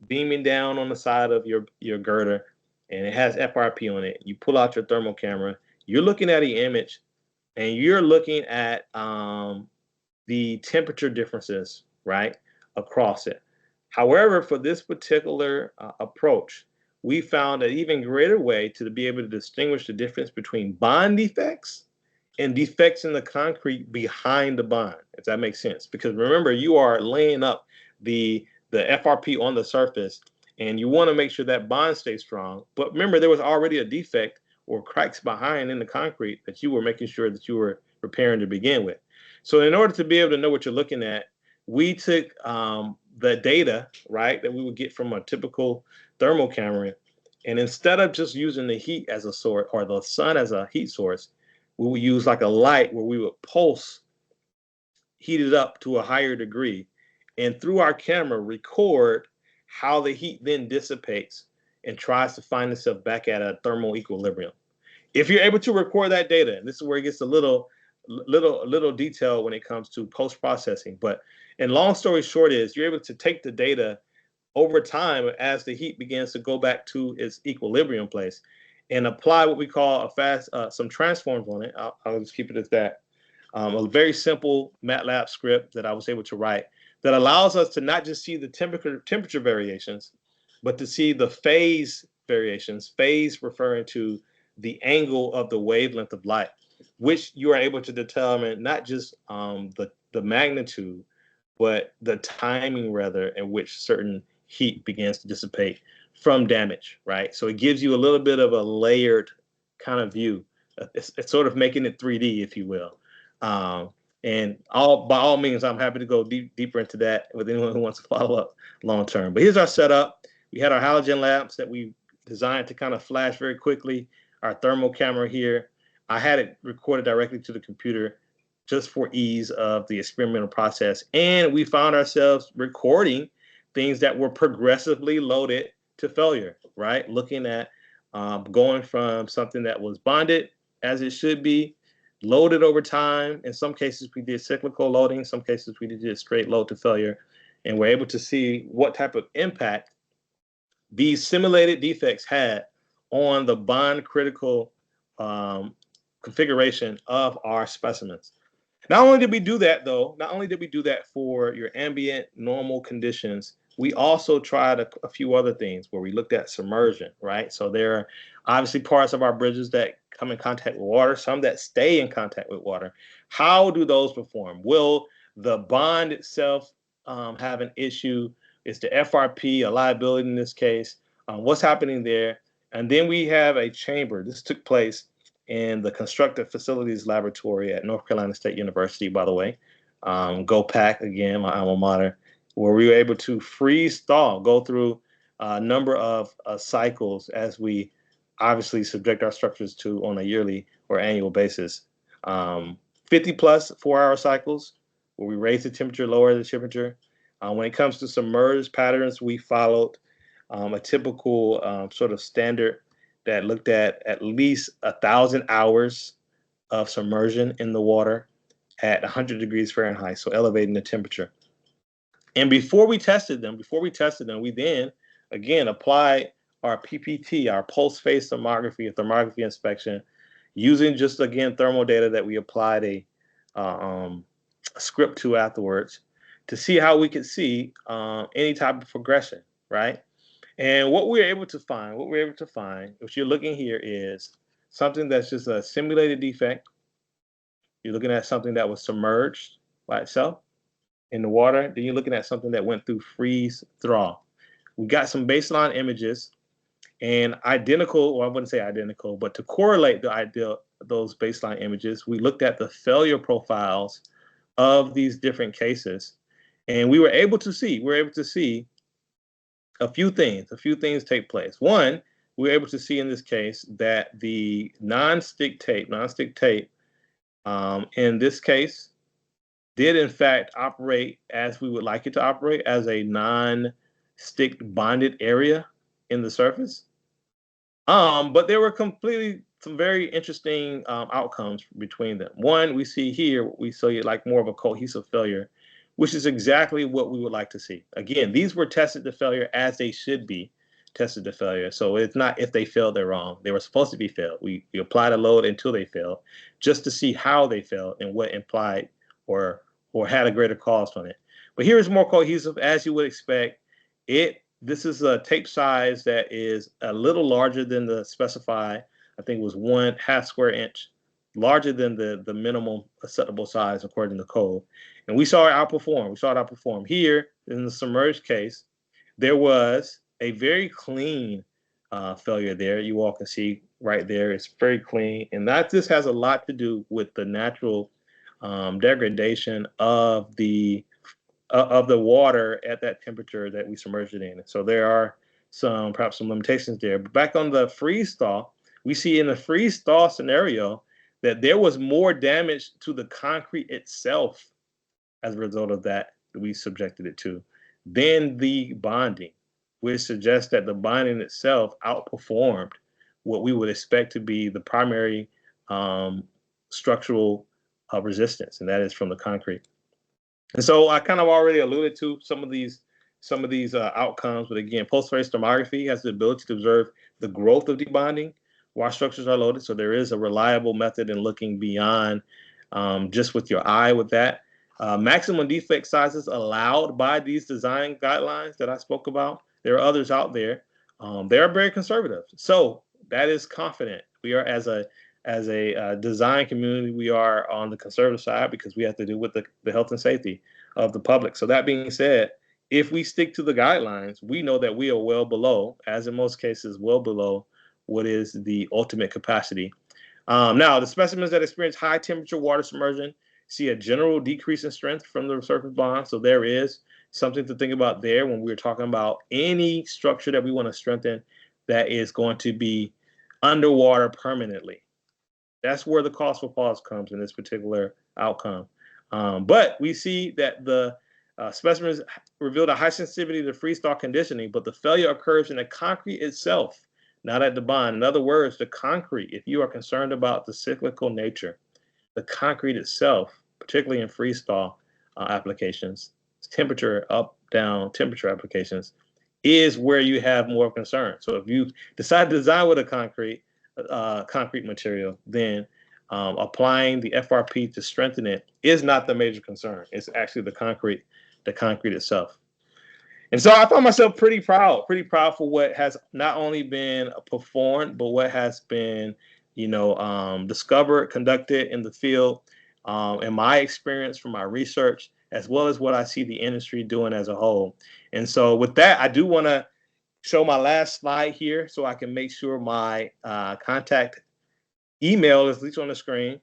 beaming down on the side of your girder, and it has FRP on it. You pull out your thermal camera, you're looking at the image, and you're looking at the temperature differences, right, across it. However, for this particular approach, we found an even greater way to be able to distinguish the difference between bond defects and defects in the concrete behind the bond, if that makes sense. Because remember, you are laying up the FRP on the surface, and you want to make sure that bond stays strong. But remember, there was already a defect or cracks behind in the concrete that you were making sure that you were repairing to begin with. So in order to be able to know what you're looking at, we took the data, right, that we would get from a typical thermal camera, and instead of just using the heat as a source or the sun as a heat source, we would use like a light where we would pulse, heat it up to a higher degree, and through our camera record how the heat then dissipates and tries to find itself back at a thermal equilibrium. If you're able to record that data, and this is where it gets a little detail when it comes to post-processing, but and long story short is you're able to take the data over time as the heat begins to go back to its equilibrium place and apply what we call some transforms on it. I'll just keep it as that. A very simple MATLAB script that I was able to write that allows us to not just see the temperature variations, but to see the phase variations, phase referring to the angle of the wavelength of light, which you are able to determine not just the magnitude, but the timing rather in which certain heat begins to dissipate from damage, right? So it gives you a little bit of a layered kind of view. It's sort of making it 3D, if you will. And by all means, I'm happy to go deeper into that with anyone who wants to follow up long term. But here's our setup. We had our halogen lamps that we designed to kind of flash very quickly. Our thermal camera here. I had it recorded directly to the computer just for ease of the experimental process. And we found ourselves recording things that were progressively loaded to failure, right? Looking at going from something that was bonded as it should be loaded over time. In some cases, we did cyclical loading. In some cases, we did straight load to failure. And we're able to see what type of impact these simulated defects had on the bond critical configuration of our specimens. Not only did we do that, though, not only did we do that for your ambient normal conditions, we also tried a few other things where we looked at submersion, right? So there are obviously parts of our bridges that come in contact with water, some that stay in contact with water. How do those perform? Will the bond itself have an issue? Is the FRP a liability in this case? What's happening there? And then we have a chamber. This took place in the Constructive Facilities Laboratory at North Carolina State University, by the way. Go Pack, again, my alma mater, where we were able to freeze thaw, go through a number of cycles as we obviously subject our structures to on a yearly or annual basis. 50 plus 4-hour cycles where we raise the temperature, lower the temperature. When it comes to submerged patterns, we followed a typical sort of standard that looked at least 1,000 hours of submersion in the water at 100 degrees Fahrenheit, so elevating the temperature. And before we tested them, we then, again, applied our PPT, our post-phase thermography, a thermography inspection, using just, again, thermal data that we applied a script to afterwards to see how we could see any type of progression, right? And what we're able to find, what you're looking here is something that's just a simulated defect. You're looking at something that was submerged by itself in the water. Then you're looking at something that went through freeze thaw. We got some baseline images, and identical, or I wouldn't say identical, but to correlate those baseline images, we looked at the failure profiles of these different cases, and we were able to see a few things take place. One, we were able to see in this case that the non-stick tape in this case did in fact operate as we would like it to operate, as a non-stick bonded area in the surface. But there were some very interesting outcomes between them. One, we see here, we see like more of a cohesive failure, which is exactly what we would like to see. Again, these were tested to failure as they should be tested to failure. So it's not if they failed, they're wrong. They were supposed to be failed. We applied a load until they failed, just to see how they failed and what implied or had a greater cost on it. But here is more cohesive, as you would expect. This is a tape size that is a little larger than the specified. I think it was 1/2 square inch, larger than the minimum acceptable size according to code. And we saw it outperform. Here in the submerged case, there was a very clean failure there. You all can see right there, it's very clean. And this has a lot to do with the natural degradation of the water at that temperature that we submerged it in. So there are perhaps some limitations there. But back on the freeze thaw, we see in the freeze thaw scenario that there was more damage to the concrete itself as a result of that we subjected it to than the bonding, which suggests that the bonding itself outperformed what we would expect to be the primary structural resistance, and that is from the concrete. And so I kind of already alluded to some of these outcomes, but again, post-phase thermography has the ability to observe the growth of debonding while structures are loaded. So there is a reliable method in looking beyond just with your eye with that. Maximum defect sizes allowed by these design guidelines that I spoke about. There are others out there. They are very conservative. So that is confident. We are as a design community, we are on the conservative side because we have to do with the health and safety of the public. So that being said, if we stick to the guidelines, we know that we are well below, as in most cases, well below what is the ultimate capacity. Now, the specimens that experience high temperature water submersion see a general decrease in strength from the surface bond. So there is something to think about there when we're talking about any structure that we want to strengthen that is going to be underwater permanently. That's where the cost for pause comes in this particular outcome. But we see that the specimens revealed a high sensitivity to freeze thaw conditioning, but the failure occurs in the concrete itself, not at the bond. In other words, the concrete, if you are concerned about the cyclical nature the concrete itself, particularly in freestyle applications, temperature up, down, temperature applications, is where you have more concern. So if you decide to design with a concrete material, then applying the FRP to strengthen it is not the major concern. It's actually the concrete itself. And so I found myself pretty proud for what has not only been performed, but what has been, discovered, conducted in the field, in my experience from my research, as well as what I see the industry doing as a whole. And so with that, I do want to show my last slide here so I can make sure my contact email is at least on the screen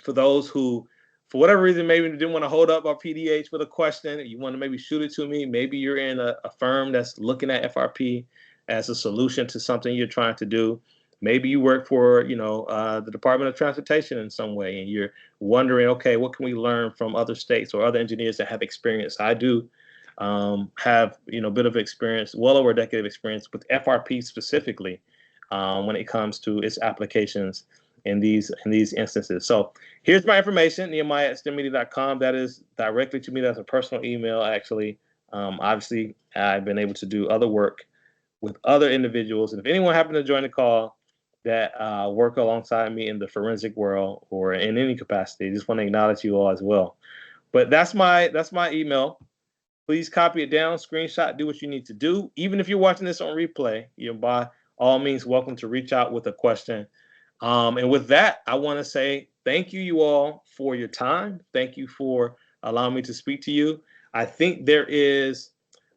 for those who, for whatever reason, maybe didn't want to hold up our PDH with a question. You want to maybe shoot it to me. Maybe you're in a firm that's looking at FRP as a solution to something you're trying to do. Maybe you work for, the Department of Transportation in some way, and you're wondering, okay, what can we learn from other states or other engineers that have experience? I do have, a bit of experience, well over a decade of experience with FRP specifically when it comes to its applications in these instances. So here's my information, Nehemiah at STEMedia.com. That is directly to me. That's a personal email, actually. Obviously, I've been able to do other work with other individuals. And if anyone happened to join the call that work alongside me in the forensic world or in any capacity, I just want to acknowledge you all as well. But that's my email. Please copy it down, screenshot, do what you need to do. Even if you're watching this on replay, you're by all means welcome to reach out with a question. And with that, I want to say thank you all for your time. Thank you for allowing me to speak to you. I think there is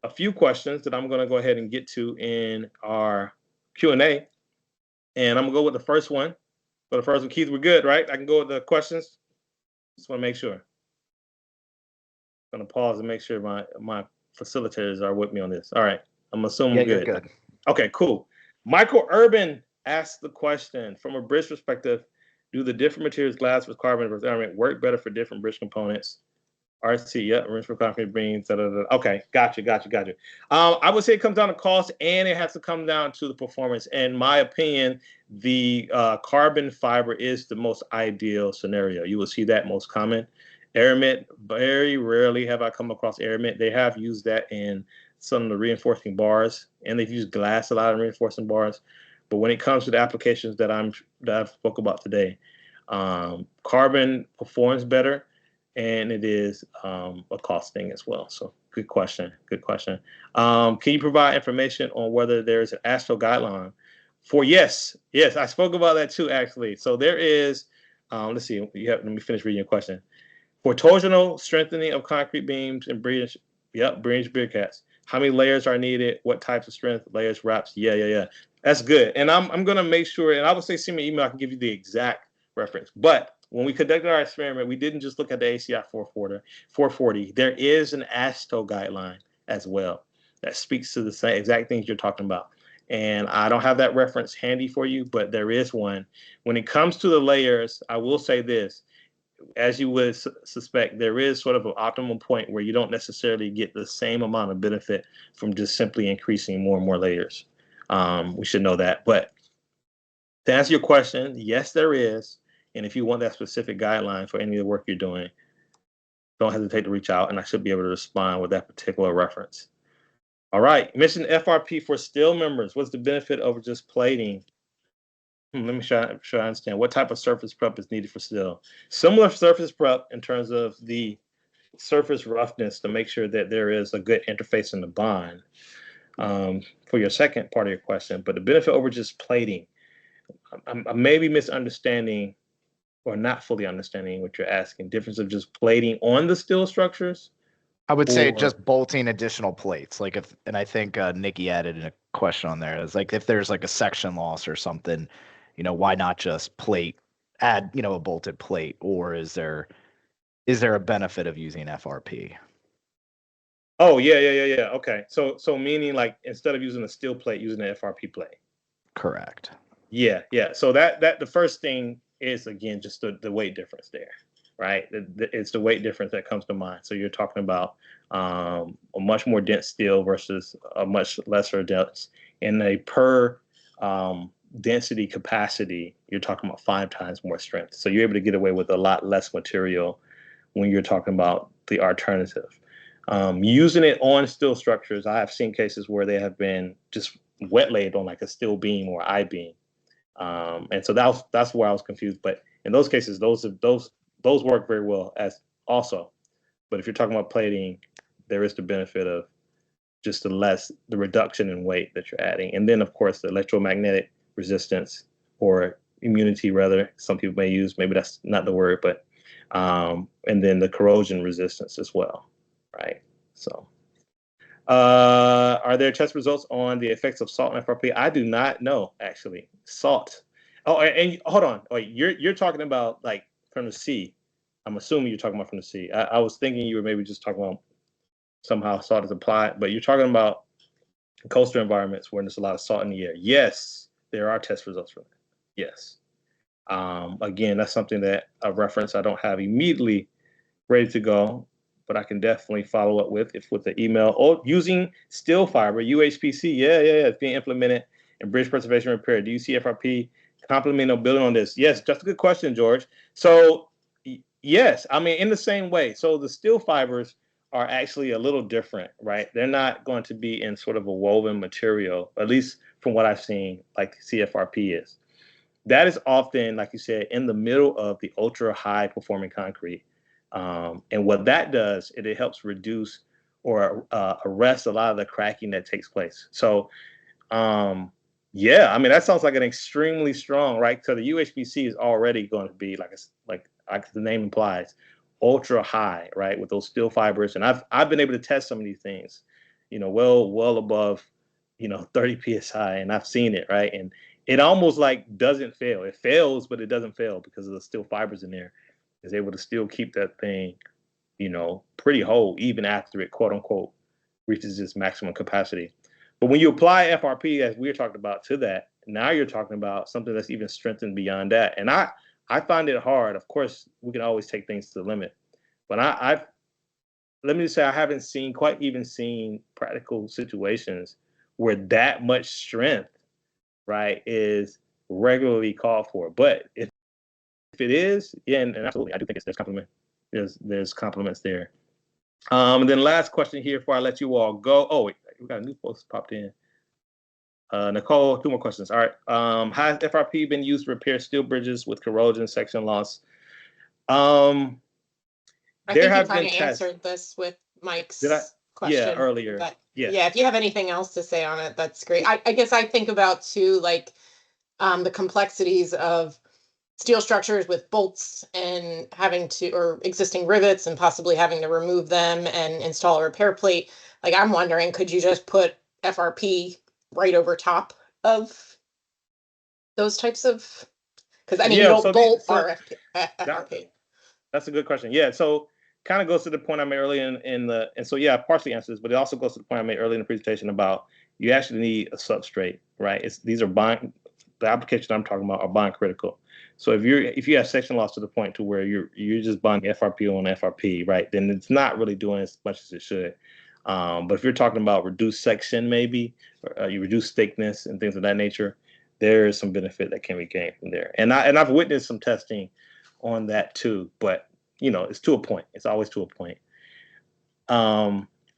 a few questions that I'm going to go ahead and get to in our Q&A. And I'm going to go with the first one. For the first one, Keith, we're good, right? I can go with the questions. Just want to make sure. I'm going to pause and make sure my facilitators are with me on this. All right. I'm assuming you're good. Good. Okay, cool. Michael Urban asked the question, from a bridge perspective, do the different materials, glass versus carbon versus aramid, work better for different bridge components? RC, yeah, rinse for concrete beams. Okay, got you. I would say it comes down to cost, and it has to come down to the performance. In my opinion, the carbon fiber is the most ideal scenario. You will see that most common. Aramid, very rarely have I come across aramid. They have used that in some of the reinforcing bars, and they've used glass a lot in reinforcing bars. But when it comes to the applications that I've spoke about today, carbon performs better, and it is a cost thing as well. So good question. Can you provide information on whether there's an ASTO guideline for? Yes, I spoke about that too, actually. So there is, let's see, let me finish reading your question. For torsional strengthening of concrete beams and bridge cats, how many layers are needed? What types of strength, layers, wraps? Yeah. That's good. And I'm going to make sure, and I would say send me an email, I can give you the exact reference. But when we conducted our experiment, we didn't just look at the ACI 440. There is an ASTO guideline as well that speaks to the same exact things you're talking about. And I don't have that reference handy for you, but there is one. When it comes to the layers, I will say this. As you would suspect, there is sort of an optimum point where you don't necessarily get the same amount of benefit from just simply increasing more and more layers. We should know that. But to answer your question, yes, there is. And if you want that specific guideline for any of the work you're doing, don't hesitate to reach out, and I should be able to respond with that particular reference. All right. You mentioned FRP for steel members. What's the benefit over just plating? Let me try I understand. What type of surface prep is needed for steel? Similar surface prep in terms of the surface roughness to make sure that there is a good interface in the bond. For your second part of your question, but the benefit over just plating, I may be misunderstanding or not fully understanding what you're asking. Difference of just plating on the steel structures? I would say just bolting additional plates. And I think Nikki added in a question on there. It's like if there's like a section loss or something, why not just add, a bolted plate, or is there a benefit of using FRP? Oh, yeah. Okay. So meaning like instead of using a steel plate, using an FRP plate. Correct. Yeah. So that the first thing is, again, just the weight difference there, right? It's the weight difference that comes to mind. So you're talking about a much more dense steel versus a much lesser dense in a per density capacity, you're talking about 5 times more strength. So you're able to get away with a lot less material when you're talking about the alternative. Using it on steel structures, I have seen cases where they have been just wet laid on like a steel beam or I-beam. And so that's where I was confused. But in those cases, those work very well as also. But if you're talking about plating, there is the benefit of just the reduction in weight that you're adding. And then, of course, the electromagnetic resistance or immunity, rather, some people may use, maybe that's not the word, but, and then the corrosion resistance as well, right? So, are there test results on the effects of salt and FRP? I do not know, actually. Salt. Oh, and hold on. Wait, you're talking about like from the sea. I'm assuming you're talking about from the sea. I was thinking you were maybe just talking about somehow salt is applied, but you're talking about coastal environments where there's a lot of salt in the air. Yes, there are test results for that. Yes. Again, that's something that a reference I don't have immediately ready to go, but I can definitely follow up with the email or using steel fiber, UHPC. Yeah. It's being implemented in bridge preservation repair. Do you see FRP complementing or building on this? Yes, that's a good question, George. So yes, I mean, in the same way. So the steel fibers are actually a little different, right? They're not going to be in sort of a woven material, at least from what I've seen, like CFRP is. That is often, like you said, in the middle of the ultra high performing concrete. And what that does, it helps reduce or arrest a lot of the cracking that takes place. So, yeah, I mean, that sounds like an extremely strong, right? So the UHPC is already going to be like the name implies, ultra high, right? With those steel fibers. And I've been able to test some of these things, well above, 30 PSI, and I've seen it, right? And it almost like doesn't fail. It fails, but it doesn't fail because of the steel fibers in there. It's able to still keep that thing, pretty whole, even after it, quote unquote, reaches its maximum capacity. But when you apply FRP, as we were talking about, to that, now you're talking about something that's even strengthened beyond that. And I find it hard. Of course, we can always take things to the limit. But let me just say, I haven't seen practical situations where that much strength, right, is regularly called for. But if it is, yeah, and absolutely, I do think there's complement. There's compliments there. And then last question here before I let you all go. Oh, wait, we got a new post popped in. Nicole, 2 more questions. All right. Has FRP been used to repair steel bridges with corrosion section loss? I think you kind of answered this with Mike's question. Yeah, earlier. But yeah, if you have anything else to say on it, that's great. I guess I think about too, like the complexities of steel structures with bolts and or existing rivets and possibly having to remove them and install a repair plate. Like, I'm wondering, could you just put FRP right over top of those types of, because I mean, you don't bolt FRP. That's a good question. Yeah, so kind of goes to the point I made earlier and so yeah, partially answers, but it also goes to the point I made earlier in the presentation about you actually need a substrate, right? These are the applications I'm talking about are bond critical. So if you have section loss to the point to where you're just bonding FRP on FRP, right, then it's not really doing as much as it should. But if you're talking about reduced section, maybe you reduce thickness and things of that nature, there is some benefit that can be gained from there. And I've witnessed some testing on that too, but it's to a point. It's always to a point.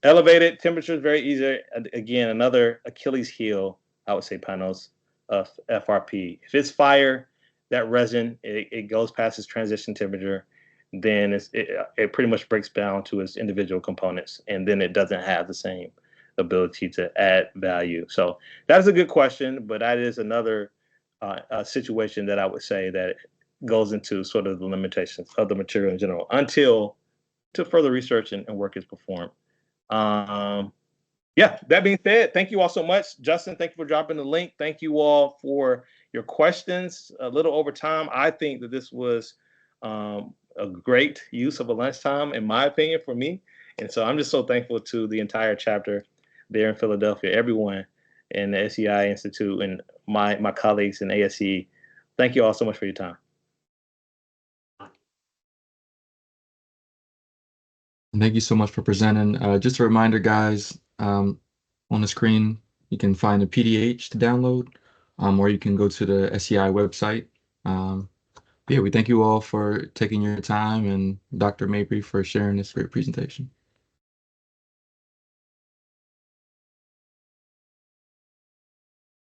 Elevated temperatures, very easy. Again, another Achilles heel, I would say, Panos, of FRP. If it's fire, that resin, it goes past its transition temperature, then it pretty much breaks down to its individual components, and then it doesn't have the same ability to add value. So that is a good question, but that is another situation that I would say that goes into sort of the limitations of the material in general until further research and work is performed. Yeah, that being said, thank you all so much. Justin, thank you for dropping the link. Thank you all for your questions. A little over time. I think that this was a great use of a lunchtime, in my opinion, for me. And so I'm just so thankful to the entire chapter there in Philadelphia, everyone in the SEI Institute and my colleagues in ASE. Thank you all so much for your time. Thank you so much for presenting. Just a reminder, guys, on the screen, you can find a PDH to download or you can go to the SEI website. Yeah, we thank you all for taking your time and Dr. Mabry for sharing this great presentation.